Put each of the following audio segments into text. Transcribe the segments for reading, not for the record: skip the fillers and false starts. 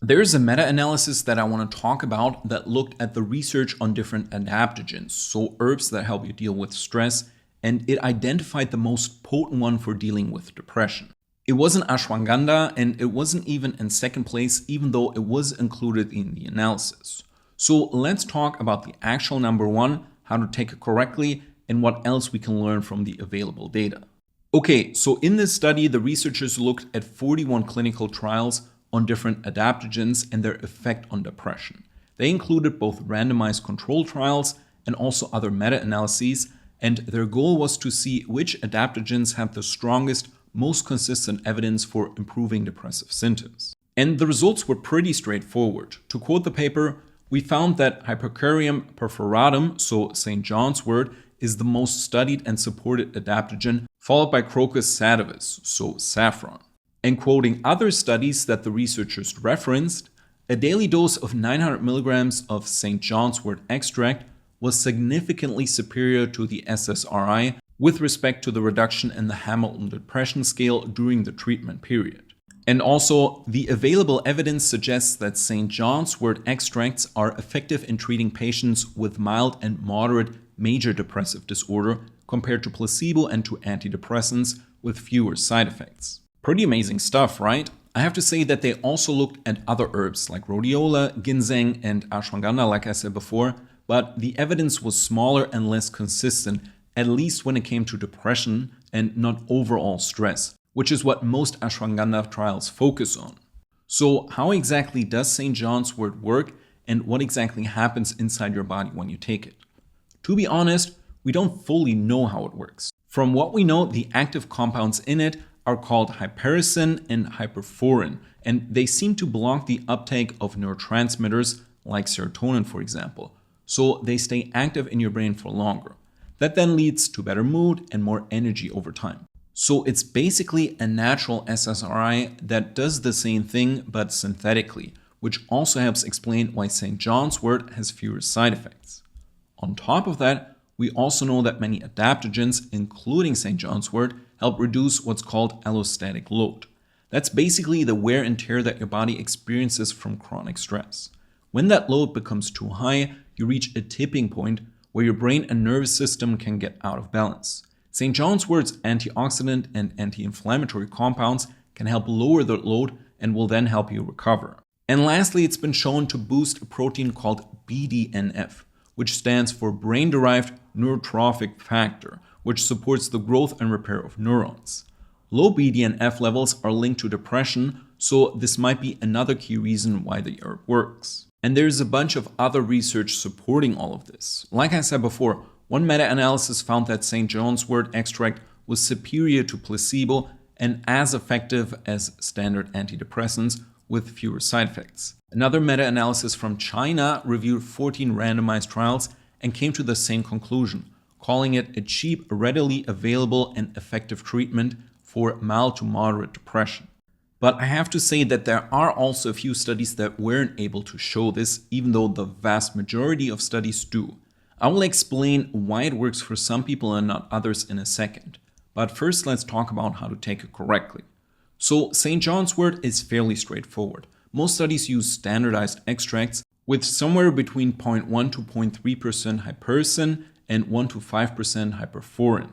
There's a meta-analysis that I want to talk about that looked at the research on different adaptogens, so herbs that help you deal with stress, and it identified the most potent one for dealing with depression. It wasn't Ashwagandha, and it wasn't even in second place, even though it was included in the analysis. So let's talk about the actual number one, how to take it correctly, and what else we can learn from the available data. Okay, so in this study, the researchers looked at 41 clinical trials on different adaptogens and their effect on depression. They included both randomized control trials and also other meta-analyses, and their goal was to see which adaptogens had the strongest, most consistent evidence for improving depressive symptoms. And the results were pretty straightforward. To quote the paper, we found that Hypercarium perforatum, so St. John's wort, is the most studied and supported adaptogen, followed by Crocus sativus, so saffron. And quoting other studies that the researchers referenced, a daily dose of 900 milligrams of St. John's wort extract was significantly superior to the SSRI with respect to the reduction in the Hamilton Depression Scale during the treatment period. And also, the available evidence suggests that St. John's wort extracts are effective in treating patients with mild and moderate major depressive disorder compared to placebo and to antidepressants with fewer side effects. Pretty amazing stuff, right? I have to say that they also looked at other herbs like rhodiola, ginseng, and ashwagandha, like I said before, but the evidence was smaller and less consistent, at least when it came to depression and not overall stress, which is what most ashwagandha trials focus on. So how exactly does St. John's wort work, and what exactly happens inside your body when you take it? To be honest, we don't fully know how it works. From what we know, the active compounds in it are called hypericin and hyperforin, and they seem to block the uptake of neurotransmitters like serotonin, for example, so they stay active in your brain for longer. That then leads to better mood and more energy over time. So it's basically a natural SSRI that does the same thing but synthetically, which also helps explain why St. John's wort has fewer side effects. On top of that, we also know that many adaptogens, including St. John's wort, help reduce what's called allostatic load. That's basically the wear and tear that your body experiences from chronic stress. When that load becomes too high, you reach a tipping point where your brain and nervous system can get out of balance. St. John's wort's antioxidant and anti-inflammatory compounds can help lower the load and will then help you recover. And lastly, it's been shown to boost a protein called BDNF, which stands for brain-derived neurotrophic factor, which supports the growth and repair of neurons. Low BDNF levels are linked to depression, so this might be another key reason why the herb works. And there's a bunch of other research supporting all of this. Like I said before, one meta-analysis found that St. John's wort extract was superior to placebo and as effective as standard antidepressants with fewer side effects. Another meta-analysis from China reviewed 14 randomized trials and came to the same conclusion, calling it a cheap, readily available, and effective treatment for mild to moderate depression. But I have to say that there are also a few studies that weren't able to show this, even though the vast majority of studies do. I will explain why it works for some people and not others in a second. But first, let's talk about how to take it correctly. So St. John's wort is fairly straightforward. Most studies use standardized extracts with somewhere between 0.1 to 0.3% hypericin and 1 to 5% hyperforin.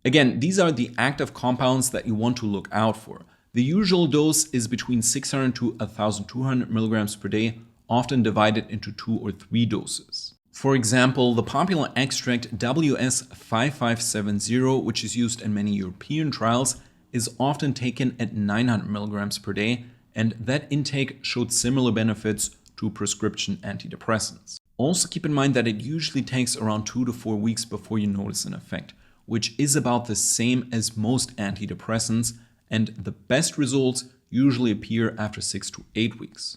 Again, these are the active compounds that you want to look out for. The usual dose is between 600 to 1,200 milligrams per day, often divided into 2 or 3 doses. For example, the popular extract WS5570, which is used in many European trials, is often taken at 900 milligrams per day, and that intake showed similar benefits to prescription antidepressants. Also keep in mind that it usually takes around 2 to 4 weeks before you notice an effect, which is about the same as most antidepressants, and the best results usually appear after 6 to 8 weeks.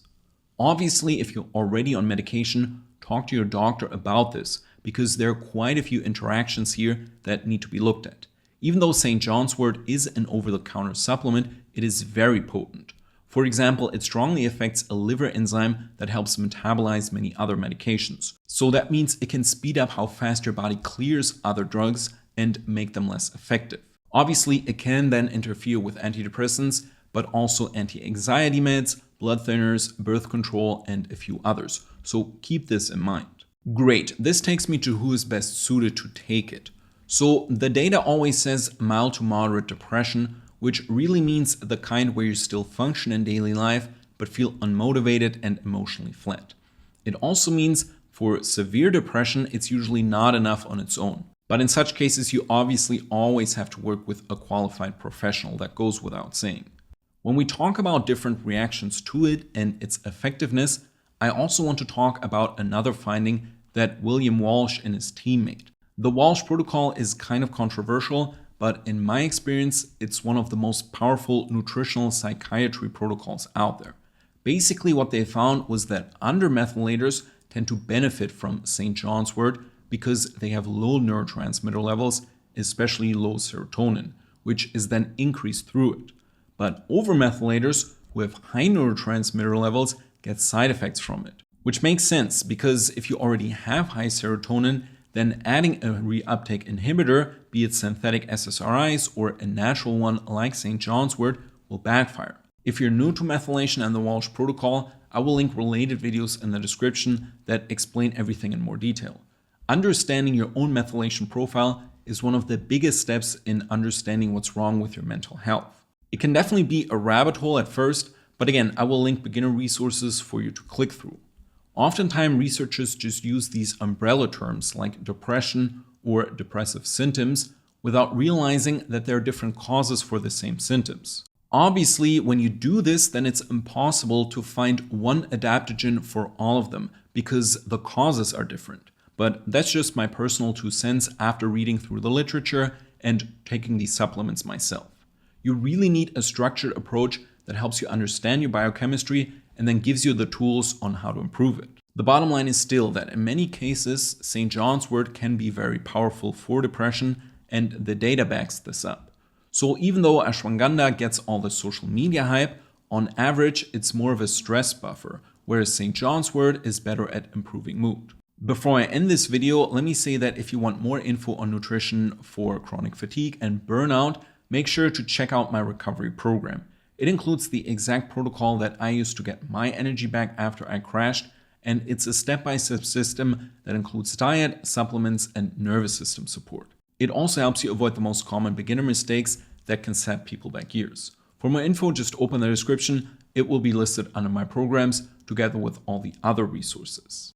Obviously, if you're already on medication, talk to your doctor about this, because there are quite a few interactions here that need to be looked at. Even though St. John's wort is an over-the-counter supplement, it is very potent. For example, it strongly affects a liver enzyme that helps metabolize many other medications. So that means it can speed up how fast your body clears other drugs and make them less effective. Obviously, it can then interfere with antidepressants, but also anti-anxiety meds, blood thinners, birth control, and a few others. So keep this in mind. Great, this takes me to who is best suited to take it. So the data always says mild to moderate depression, which really means the kind where you still function in daily life, but feel unmotivated and emotionally flat. It also means for severe depression, it's usually not enough on its own. But in such cases, you obviously always have to work with a qualified professional. That goes without saying. When we talk about different reactions to it and its effectiveness, I also want to talk about another finding that William Walsh and his team made. The Walsh protocol is kind of controversial, but in my experience, it's one of the most powerful nutritional psychiatry protocols out there. Basically, what they found was that undermethylators tend to benefit from St. John's wort because they have low neurotransmitter levels, especially low serotonin, which is then increased through it. But overmethylators who have high neurotransmitter levels get side effects from it, which makes sense because if you already have high serotonin, then adding a reuptake inhibitor, be it synthetic SSRIs or a natural one like St. John's wort, will backfire. If you're new to methylation and the Walsh protocol, I will link related videos in the description that explain everything in more detail. Understanding your own methylation profile is one of the biggest steps in understanding what's wrong with your mental health. It can definitely be a rabbit hole at first, but again, I will link beginner resources for you to click through. Oftentimes, researchers just use these umbrella terms like depression or depressive symptoms without realizing that there are different causes for the same symptoms. Obviously, when you do this, then it's impossible to find one adaptogen for all of them because the causes are different. But that's just my personal 2 cents after reading through the literature and taking these supplements myself. You really need a structured approach that helps you understand your biochemistry and then gives you the tools on how to improve it. The bottom line is still that in many cases, St. John's wort can be very powerful for depression, and the data backs this up. So even though Ashwagandha gets all the social media hype, on average, it's more of a stress buffer, whereas St. John's wort is better at improving mood. Before I end this video, let me say that if you want more info on nutrition for chronic fatigue and burnout, make sure to check out my recovery program. It includes the exact protocol that I used to get my energy back after I crashed, and it's a step-by-step system that includes diet, supplements, and nervous system support. It also helps you avoid the most common beginner mistakes that can set people back years. For more info, just open the description. It will be listed under my programs together with all the other resources.